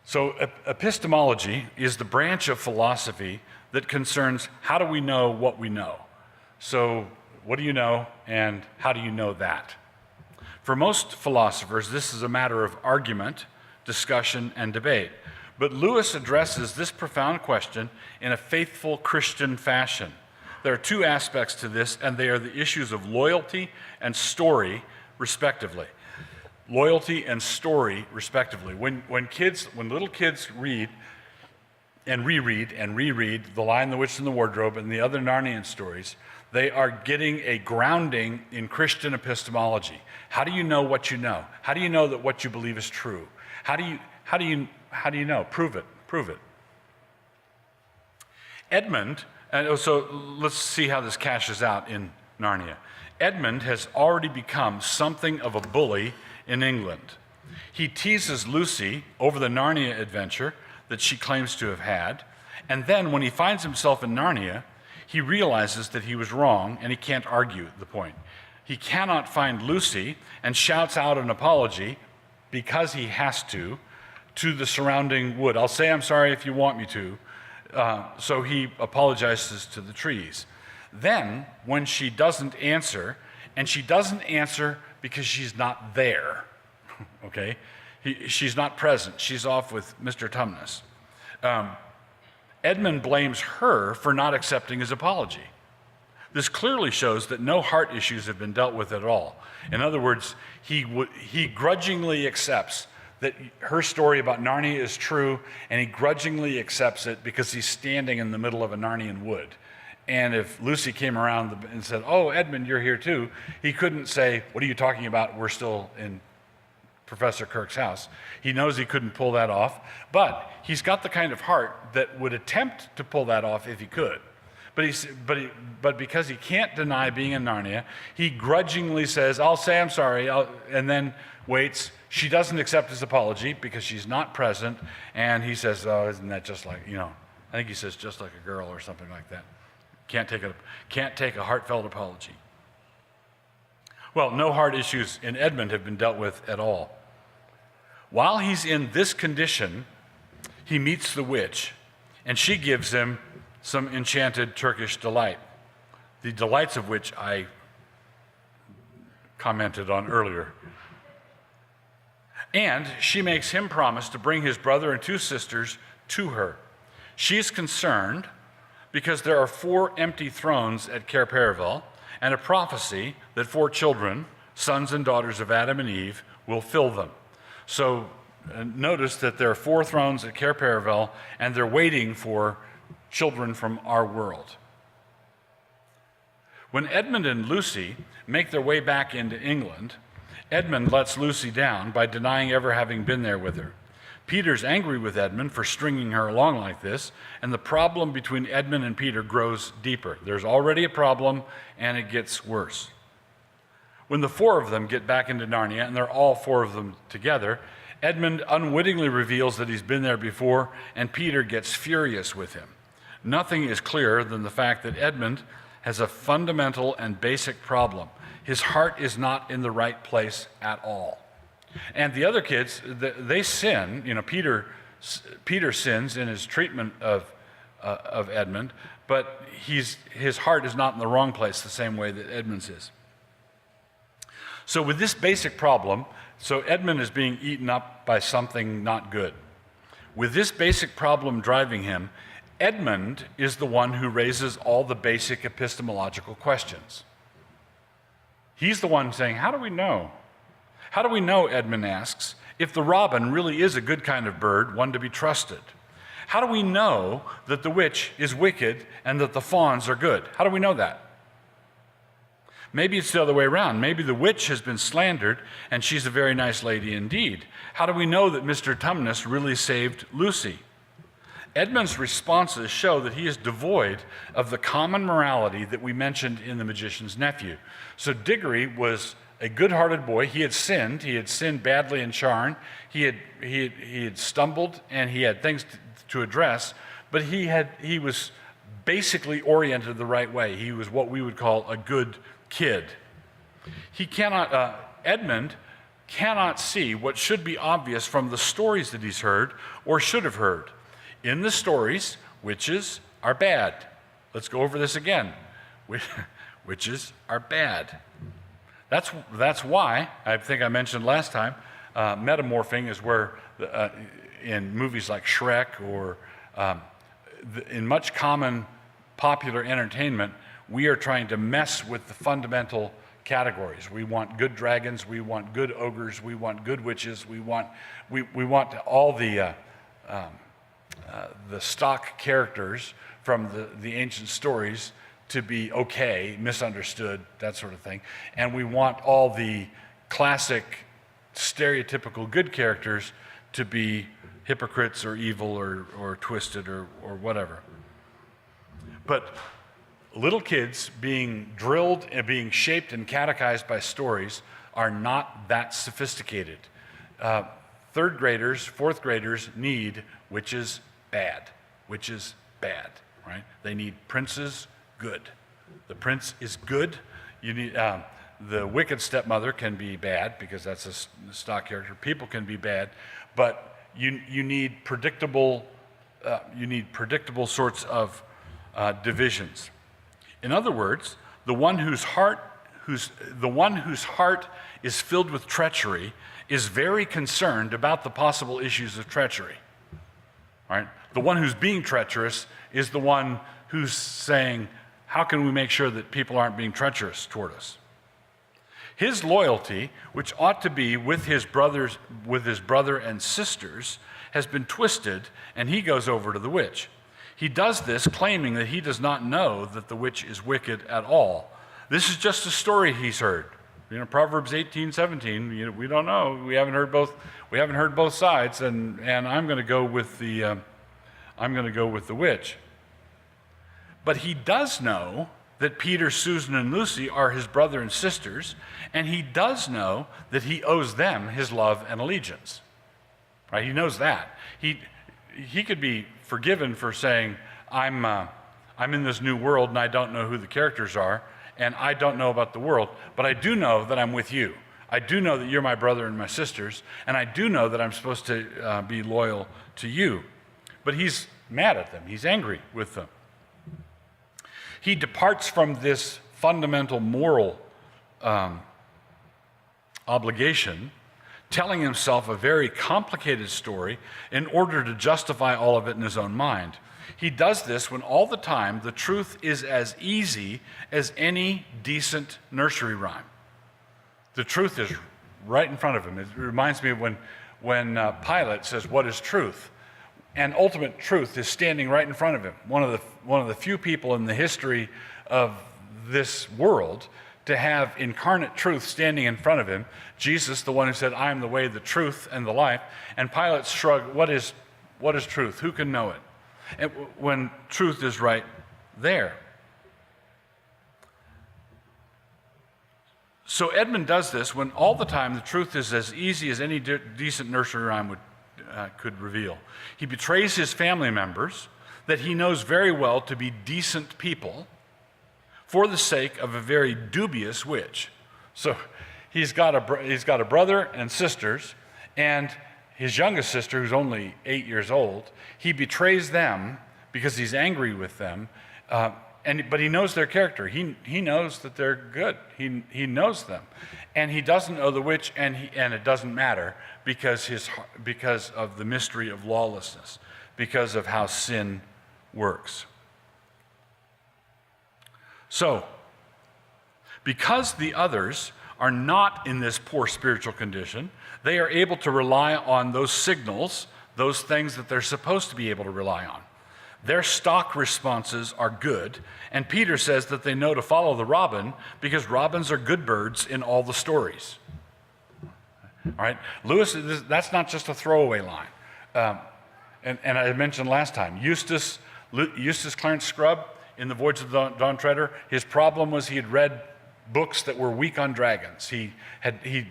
So epistemology is the branch of philosophy that concerns how do we know what we know. So what do you know and how do you know that? For most philosophers, this is a matter of argument, discussion, and debate. But Lewis addresses this profound question in a faithful Christian fashion. There are two aspects to this, and they are the issues of loyalty and story, respectively. Loyalty and story, respectively. When little kids read and reread The Lion, the Witch, and the Wardrobe and the other Narnian stories, they are getting a grounding in Christian epistemology. How do you know what you know? How do you know that what you believe is true? How do you know? Prove it. Edmund, and so let's see how this cashes out in Narnia. Edmund has already become something of a bully in England. He teases Lucy over the Narnia adventure that she claims to have had, and then when he finds himself in Narnia, he realizes that he was wrong and he can't argue the point. He cannot find Lucy and shouts out an apology because he has to the surrounding wood. I'll say I'm sorry if you want me to. So he apologizes to the trees. Then, when she doesn't answer, and she doesn't answer because she's not there, okay? She's not present. She's off with Mr. Tumnus. Edmund blames her for not accepting his apology. This clearly shows that no heart issues have been dealt with at all. In other words, he grudgingly accepts that her story about Narnia is true, and he grudgingly accepts it because he's standing in the middle of a Narnian wood. And if Lucy came around and said, "Oh, Edmund, you're here too," he couldn't say, "What are you talking about? We're still in Professor Kirk's house." He knows he couldn't pull that off, but he's got the kind of heart that would attempt to pull that off if he could. But because he can't deny being in Narnia, he grudgingly says, "I'll say I'm sorry," and then waits. She doesn't accept his apology because she's not present, and he says, "Oh, isn't that just like, I think he says just like a girl or something like that. Can't take a heartfelt apology." Well, no heart issues in Edmund have been dealt with at all. While he's in this condition, he meets the witch, and she gives him some enchanted Turkish delight, the delights of which I commented on earlier. And she makes him promise to bring his brother and two sisters to her. She's concerned because there are 4 empty thrones at Cair Paravel and a prophecy that 4 children, sons and daughters of Adam and Eve, will fill them. So notice that there are 4 thrones at Cair Paravel, and they're waiting for children from our world. When Edmund and Lucy make their way back into England, Edmund lets Lucy down by denying ever having been there with her. Peter's angry with Edmund for stringing her along like this, and the problem between Edmund and Peter grows deeper. There's already a problem, and it gets worse. When the 4 of them get back into Narnia, and they're all 4 of them together, Edmund unwittingly reveals that he's been there before, and Peter gets furious with him. Nothing is clearer than the fact that Edmund has a fundamental and basic problem. His heart is not in the right place at all. And the other kids, they sin. Peter sins in his treatment of Edmund, but his heart is not in the wrong place the same way that Edmund's is. So with this basic problem, Edmund is being eaten up by something not good. With this basic problem driving him, Edmund is the one who raises all the basic epistemological questions. He's the one saying, "How do we know? How do we know," Edmund asks, "if the robin really is a good kind of bird, one to be trusted? How do we know that the witch is wicked and that the fawns are good? How do we know that? Maybe it's the other way around. Maybe the witch has been slandered and she's a very nice lady indeed. How do we know that Mr. Tumnus really saved Lucy?" Edmund's responses show that he is devoid of the common morality that we mentioned in The Magician's Nephew. So Diggory was a good-hearted boy. He had sinned badly in Charn. He had stumbled, and he had things to address, but he was basically oriented the right way. He was what we would call a good kid. Edmund cannot see what should be obvious from the stories that he's heard or should have heard. In the stories, witches are bad. Let's go over this again. Witches are bad. That's why, I think I mentioned last time, metamorphing is where, in movies like Shrek or in much common popular entertainment, we are trying to mess with the fundamental categories. We want good dragons, we want good ogres, we want good witches, we want all the stock characters from the ancient stories to be okay, misunderstood, that sort of thing. And we want all the classic stereotypical good characters to be hypocrites or evil or twisted or whatever. But little kids being drilled and being shaped and catechized by stories are not that sophisticated. Third graders, fourth graders need witches bad. Witches bad, right? They need princes good. The prince is good. You need the wicked stepmother can be bad because that's a stock character. People can be bad, but you need predictable. You need predictable sorts of divisions. In other words, the one whose heart is filled with treachery is very concerned about the possible issues of treachery. Right? The one who's being treacherous is the one who's saying, how can we make sure that people aren't being treacherous toward us? His loyalty, which ought to be with his brother and sisters, has been twisted, and he goes over to the witch. He does this claiming that he does not know that the witch is wicked at all. This is just a story he's heard. Proverbs 18:17. We don't know. We haven't heard both sides, and I'm going to go with the witch. But he does know that Peter, Susan, and Lucy are his brother and sisters, and he does know that he owes them his love and allegiance. Right? He knows that. He could be forgiven for saying, I'm in this new world and I don't know who the characters are, and I don't know about the world, but I do know that I'm with you. I do know that you're my brother and my sisters, and I do know that I'm supposed to be loyal to you. But he's mad at them. He's angry with them. He departs from this fundamental moral obligation, telling himself a very complicated story in order to justify all of it in his own mind. He does this when all the time the truth is as easy as any decent nursery rhyme. The truth is right in front of him. It reminds me of when Pilate says, "What is truth?" And ultimate truth is standing right in front of him. One of the few people in the history of this world to have incarnate truth standing in front of him. Jesus, the one who said, "I am the way, the truth, and the life." And Pilate shrugged, what is truth? Who can know it? And when truth is right there. So Edmund does this when all the time the truth is as easy as any decent nursery rhyme could reveal. He betrays his family members that he knows very well to be decent people for the sake of a very dubious witch. So he's got a brother and sisters, and his youngest sister, who's only 8 years old, he betrays them because he's angry with them, but he knows their character. He knows that they're good. He knows them, and he doesn't know the witch, and it doesn't matter because of the mystery of lawlessness, because of how sin works. So, because the others are not in this poor spiritual condition, they are able to rely on those signals, those things that they're supposed to be able to rely on. Their stock responses are good, and Peter says that they know to follow the robin because robins are good birds in all the stories. All right, Lewis, that's not just a throwaway line. And I mentioned last time, Eustace Clarence Scrubb in The Voyage of the Dawn Treader, his problem was he had read books that were weak on dragons. He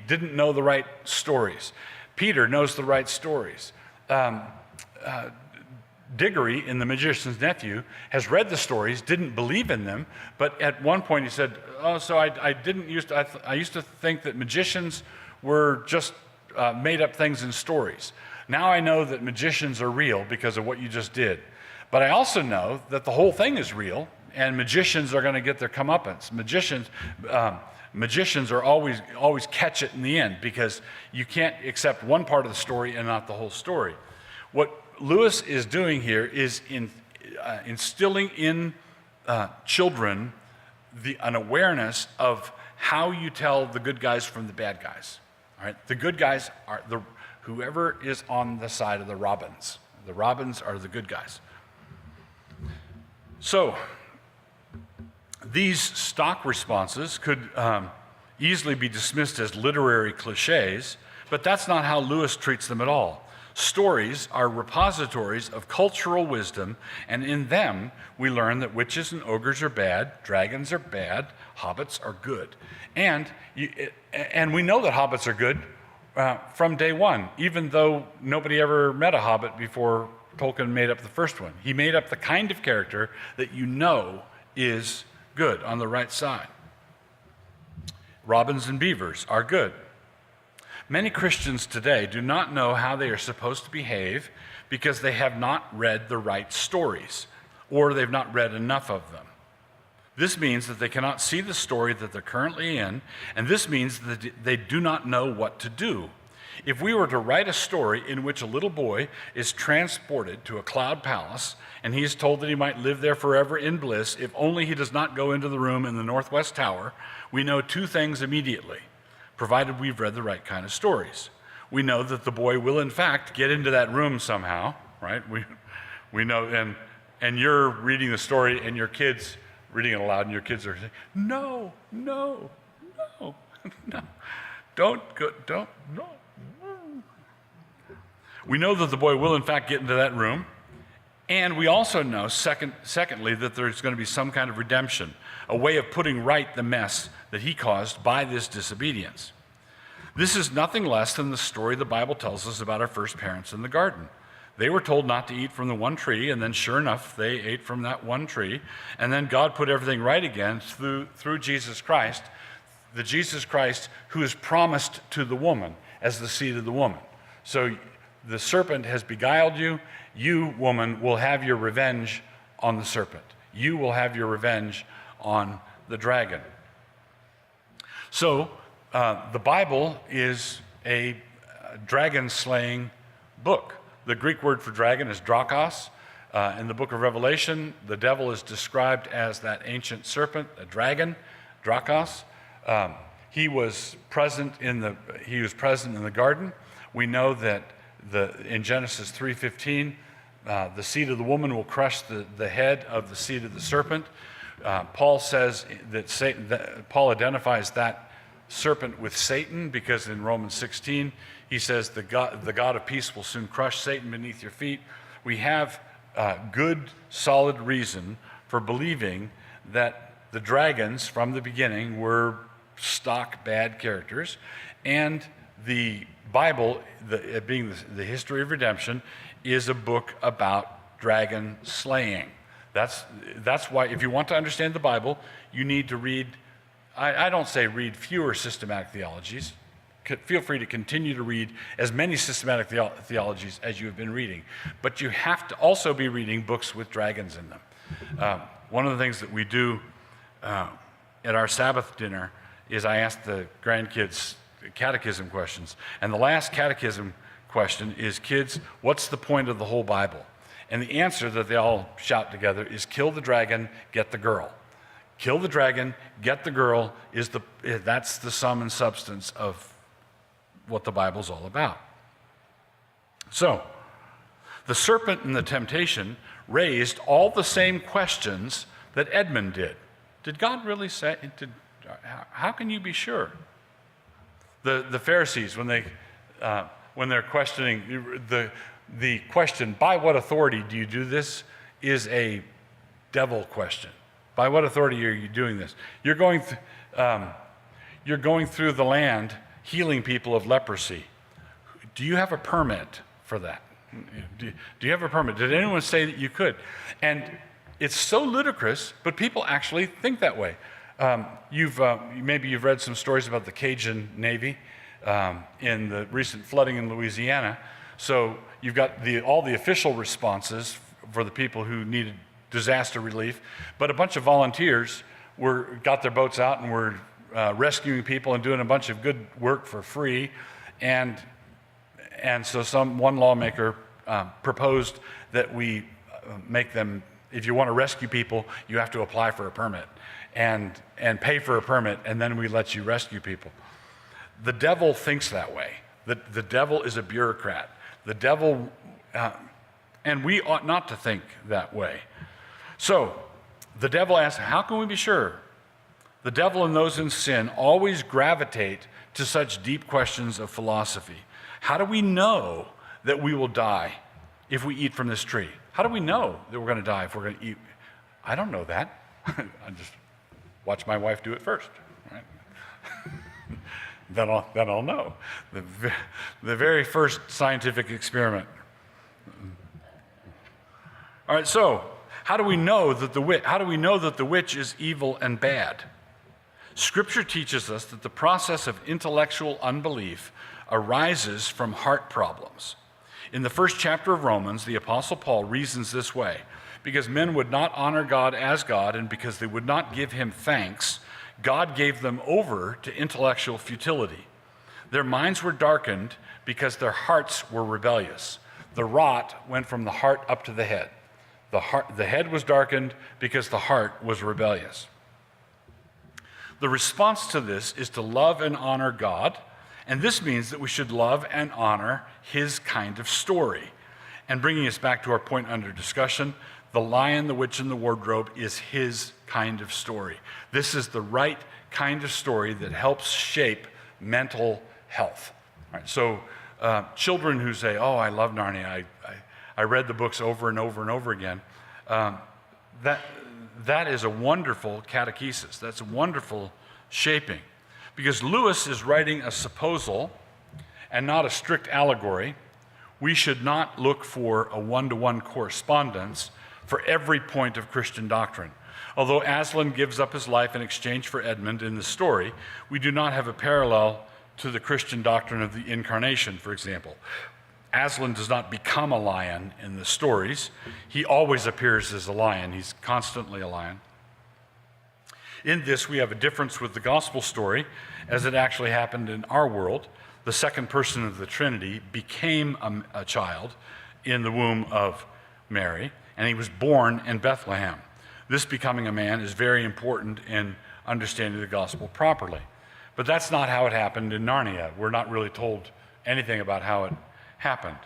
didn't know the right stories. Peter knows the right stories. Diggory in The Magician's Nephew has read the stories, didn't believe in them, but at one point he said, "Oh, so I used to think that magicians were just made up things in stories. Now I know that magicians are real because of what you just did. But I also know that the whole thing is real, and magicians are going to get their comeuppance. Magicians are always catch it in the end, because you can't accept one part of the story and not the whole story. What Lewis is doing here is instilling in children an awareness of how you tell the good guys from the bad guys. All right? The good guys are whoever is on the side of the Robins. The Robins are the good guys. So, these stock responses could easily be dismissed as literary cliches, but that's not how Lewis treats them at all. Stories are repositories of cultural wisdom, and in them we learn that witches and ogres are bad, dragons are bad, hobbits are good. And we know that hobbits are good from day one, even though nobody ever met a hobbit before Tolkien made up the first one. He made up the kind of character that you know is good, on the right side. Robins and beavers are good. Many Christians today do not know how they are supposed to behave because they have not read the right stories, or they've not read enough of them. This means that they cannot see the story that they're currently in, and this means that they do not know what to do. If we were to write a story in which a little boy is transported to a cloud palace and he is told that he might live there forever in bliss if only he does not go into the room in the northwest tower, we know two things immediately, provided we've read the right kind of stories. We know that the boy will in fact get into that room somehow, right? We know, and you're reading the story and your kids reading it aloud and your kids are saying, no, don't go, don't, no. We know that the boy will in fact get into that room, and we also know, secondly, that there's going to be some kind of redemption, a way of putting right the mess that he caused by this disobedience. This is nothing less than the story the Bible tells us about our first parents in the garden. They were told not to eat from the one tree, and then sure enough, they ate from that one tree, and then God put everything right again through Jesus Christ, the Jesus Christ who is promised to the woman as the seed of the woman. So the serpent has beguiled you. You, woman, will have your revenge on the serpent. You will have your revenge on the dragon. So the Bible is a dragon-slaying book. The Greek word for dragon is drakos. In the book of Revelation, the devil is described as that ancient serpent, a dragon, drakos. He was present in the garden. We know that in Genesis 3:15, the seed of the woman will crush the head of the seed of the serpent. Paul says that Paul identifies that serpent with Satan, because in Romans 16 he says the God of peace will soon crush Satan beneath your feet. We have good, solid reason for believing that the dragons from the beginning were stock bad characters, and the Bible, being the history of redemption, is a book about dragon slaying. That's why, if you want to understand the Bible, you need to read, I don't say read fewer systematic theologies. Feel free to continue to read as many systematic theologies as you have been reading. But you have to also be reading books with dragons in them. One of the things that we do at our Sabbath dinner is I ask the grandkids catechism questions. And the last catechism question is, kids, what's the point of the whole Bible? And the answer that they all shout together is, kill the dragon, get the girl. Kill the dragon, get the girl, that's the sum and substance of what the Bible's all about. So, the serpent and the temptation raised all the same questions that Edmund did. Did God really say? How can you be sure? The Pharisees, when they're questioning, the question, by what authority do you do this, is a devil question. By what authority are you doing this? You're going through the land healing people of leprosy. Do you have a permit for that? Do you have a permit? Did anyone say that you could? And it's so ludicrous, but people actually think that way. Maybe you've read some stories about the Cajun Navy. in the recent flooding in Louisiana. So you've got all the official responses for the people who needed disaster relief, but a bunch of volunteers got their boats out and were rescuing people and doing a bunch of good work for free. And so one lawmaker proposed that we make them, if you want to rescue people, you have to apply for a permit and pay for a permit, and then we let you rescue people. The devil thinks that way. The devil is a bureaucrat. The devil, and we ought not to think that way. So the devil asks, how can we be sure? The devil and those in sin always gravitate to such deep questions of philosophy. How do we know that we will die if we eat from this tree? How do we know that we're going to die if we're going to eat? I don't know that. I just watch my wife do it first, right? then I'll know. The very first scientific experiment. All right, so how do we know that the witch is evil and bad? Scripture teaches us that the process of intellectual unbelief arises from heart problems. In the first chapter of Romans, the Apostle Paul reasons this way: because men would not honor God as God, and because they would not give him thanks, God gave them over to intellectual futility. Their minds were darkened because their hearts were rebellious. The rot went from the heart up to the head. The head was darkened because the heart was rebellious. The response to this is to love and honor God, and this means that we should love and honor his kind of story. And bringing us back to our point under discussion, The Lion, the Witch, and the Wardrobe is his kind of story. This is the right kind of story that helps shape mental health. All right, so children who say, oh, I love Narnia, I read the books over and over and over again, that is a wonderful catechesis. That's a wonderful shaping. Because Lewis is writing a supposal and not a strict allegory. We should not look for a one-to-one correspondence for every point of Christian doctrine. Although Aslan gives up his life in exchange for Edmund in the story, we do not have a parallel to the Christian doctrine of the incarnation, for example. Aslan does not become a lion in the stories. He always appears as a lion. He's constantly a lion. In this, we have a difference with the gospel story, as it actually happened in our world. The second person of the Trinity became a child in the womb of Mary, and he was born in Bethlehem. This becoming a man is very important in understanding the gospel properly. But that's not how it happened in Narnia. We're not really told anything about how it happened.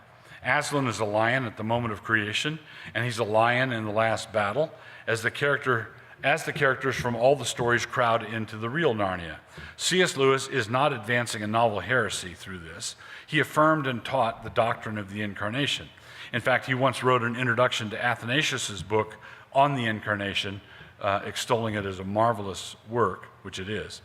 Aslan is a lion at the moment of creation, and he's a lion in the last battle, as the characters from all the stories crowd into the real Narnia. C.S. Lewis is not advancing a novel heresy through this. He affirmed and taught the doctrine of the incarnation. In fact, he once wrote an introduction to Athanasius' book on the incarnation, extolling it as a marvelous work, which it is.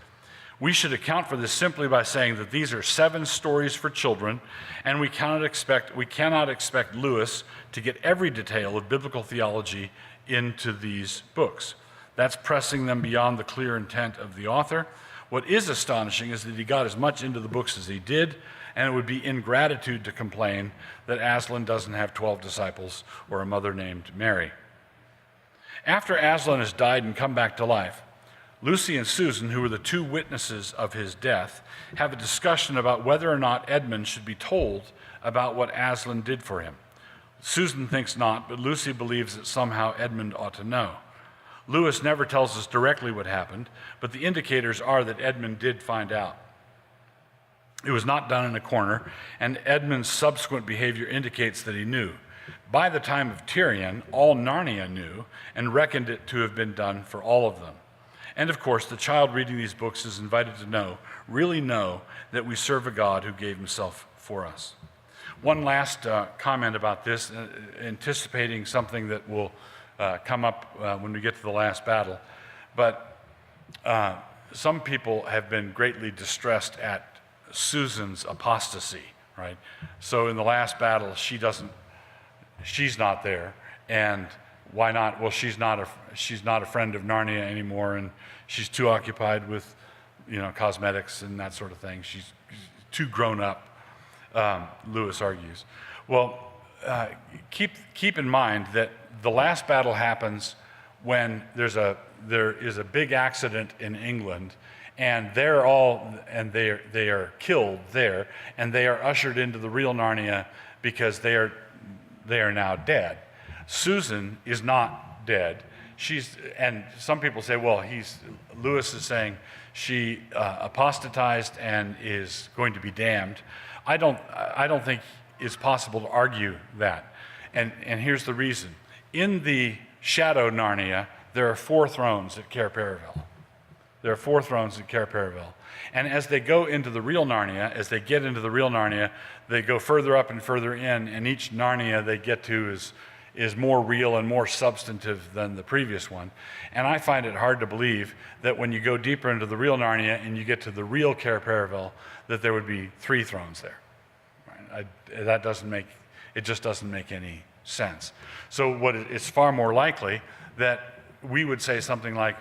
We should account for this simply by saying that these are 7 stories for children, and we cannot expect Lewis to get every detail of biblical theology into these books. That's pressing them beyond the clear intent of the author. What is astonishing is that he got as much into the books as he did, and it would be ingratitude to complain that Aslan doesn't have 12 disciples or a mother named Mary. After Aslan has died and come back to life, Lucy and Susan, who were the 2 witnesses of his death, have a discussion about whether or not Edmund should be told about what Aslan did for him. Susan thinks not, but Lucy believes that somehow Edmund ought to know. Lewis never tells us directly what happened, but the indicators are that Edmund did find out. It was not done in a corner, and Edmund's subsequent behavior indicates that he knew. By the time of Tyrion, all Narnia knew and reckoned it to have been done for all of them. And of course, the child reading these books is invited to really know that we serve a God who gave himself for us. One last comment about this, anticipating something that will come up when we get to the last battle. But some people have been greatly distressed at Susan's apostasy, right? So in the last battle, she's not there, and why not? Well, she's not a friend of Narnia anymore, and she's too occupied with, cosmetics and that sort of thing. She's too grown up, Lewis argues. Well, keep in mind that the last battle happens when there is a big accident in England, and they are killed there, and they are ushered into the real Narnia because they are now dead. Susan is not dead. And some people say, well, Lewis is saying she apostatized and is going to be damned. I don't think it's possible to argue that. And here's the reason. In the Shadow Narnia, there are 4 thrones at Cair Paravel. There are 4 thrones at Cair Paravel. And as they go into the real Narnia, as they get into the real Narnia, they go further up and further in, and each Narnia they get to is more real and more substantive than the previous one. And I find it hard to believe that when you go deeper into the real Narnia and you get to the real Cair Paravel, that there would be 3 thrones there. Right? It just doesn't make any sense. So it's far more likely that we would say something like,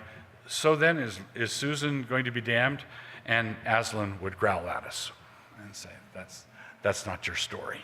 so then is Susan going to be damned? And Aslan would growl at us and say, that's not your story.